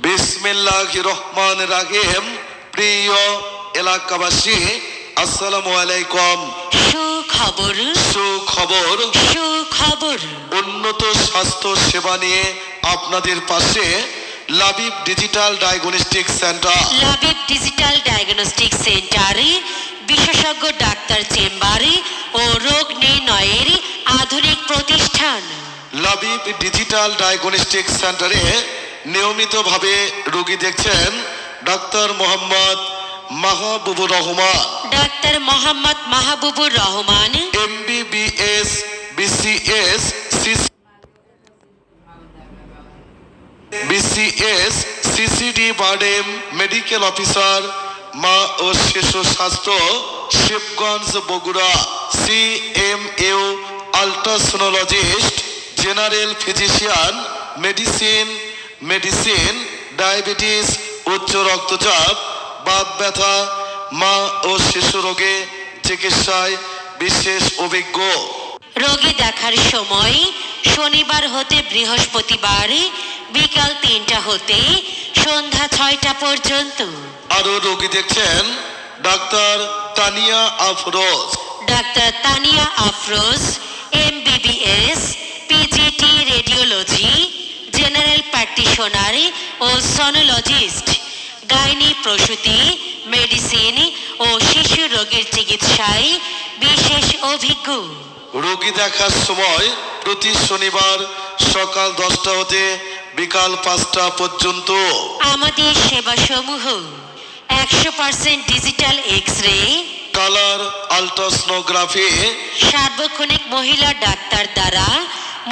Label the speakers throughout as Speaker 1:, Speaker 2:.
Speaker 1: বিসমিল্লাহির রহমানির রহিম। প্রিয় এলাকাবাসী, আসসালামু আলাইকুম।
Speaker 2: সুখবর
Speaker 1: সুখবর,
Speaker 2: সুখবর।
Speaker 1: উন্নত স্বাস্থ্য সেবা নিয়ে আপনাদের পাশে Labib digital diagnostic centre.
Speaker 2: Labib digital diagnostic সেন্টারে বিশেষজ্ঞ ডাক্তার চেম্বারে ও রোগ নির্ণয়ের আধুনিক প্রতিষ্ঠান।
Speaker 1: লাবিব ডিজিটাল ডায়াগনস্টিক সেন্টারে নিয়মিতভাবে রোগী দেখছেন ডাক্তার মোহাম্মদ মাহবুবুর রহমান,
Speaker 2: ডাক্তার Mohammad Mahbubur Rahman,
Speaker 1: MBBS, BCS, CCD BIRDEM medical officer, মা ও শিশু স্বাস্থ্য, Shibganj Bogura, CMU ultrasonologist, general physician, medicine, diabetes, উচ্চ রক্তচাপ, বাত ব্যথা, মা ও শিশু রোগে চিকিৎসায় বিশেষ অভিজ্ঞ।
Speaker 2: রোগী দেখার সময় শনিবার হতে বৃহস্পতিবার বিকাল 3টা হতে সন্ধ্যা 6টা পর্যন্ত।
Speaker 1: আরো রোগী দেখছেন ডাক্তার তানিয়া আফরোজ,
Speaker 2: ডাক্তার Tania Afroz, MBBS, PGT radiology, general practitioner ও সোনোলজিস্ট, গাইনি প্রসূতি, মেডিসিন ও শিশু রোগের চিকিৎসায় বিশেষ অভিজ্ঞ।
Speaker 1: রোগী দেখার সময় প্রতি শনিবার সকাল 10টা হতে বিকাল 5টা পর্যন্ত।
Speaker 2: আমাদের সেবাসমূহ 100% ডিজিটাল এক্স-রে,
Speaker 1: কালার আল্ট্রাসোনোগ্রাফি,
Speaker 2: সার্বক্ষণিক মহিলা ডাক্তার দ্বারা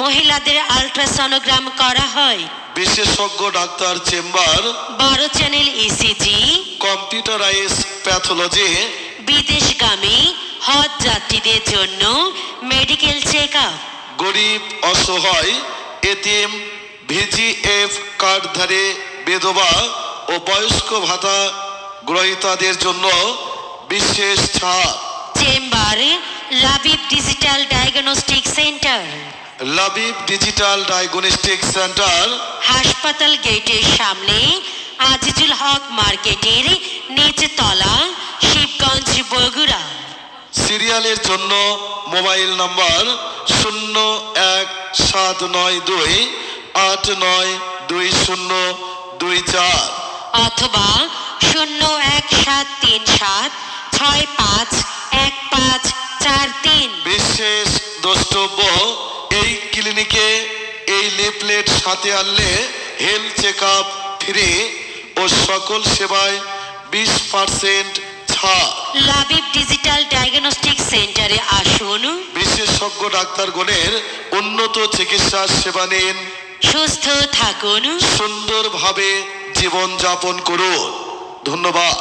Speaker 2: মহিলাদের আল্ট্রাসনোগ্রাম করা হয়,
Speaker 1: বিশেষজ্ঞ ডাক্তার chamber,
Speaker 2: 12 channel ECG,
Speaker 1: computerise pathology,
Speaker 2: বিদেশগামী হজ যাত্রীদের জন্য মেডিকেল চেক আপ,
Speaker 1: গরিব অসহায় এতিম VGF কার্ডধারী বিধবা ও বয়স্ক ভাতা গ্রহীতাদের জন্য বিশেষ ছাড়।
Speaker 2: Chamber Labib digital diagnostic centre,
Speaker 1: Labib digital diagnostic centre,
Speaker 2: হাসপাতাল গেটের সামনে, আজিজুল হক মার্কেটের নিচতলা, শিবগঞ্জ বগুড়া।
Speaker 1: সিরিয়ালের জন্য মোবাইল নাম্বার 017328922024
Speaker 2: অথবা 01737651543।
Speaker 1: বিশেষ দ্রষ্টব্য, এই ক্লিনিকে এই লিফলেট সাথে আনলে হেলথ চেক আপ ফ্রি ও সকল সেবায় 20% ছাড়।
Speaker 2: লাবিব ডিজিটাল ডায়াগনস্টিক সেন্টারে আসুন,
Speaker 1: বিশেষজ্ঞ ডাক্তারগণের উন্নত চিকিৎসার সেবা নিন,
Speaker 2: সুস্থ থাকুন,
Speaker 1: সুন্দরভাবে জীবনযাপন করুন। ধন্যবাদ।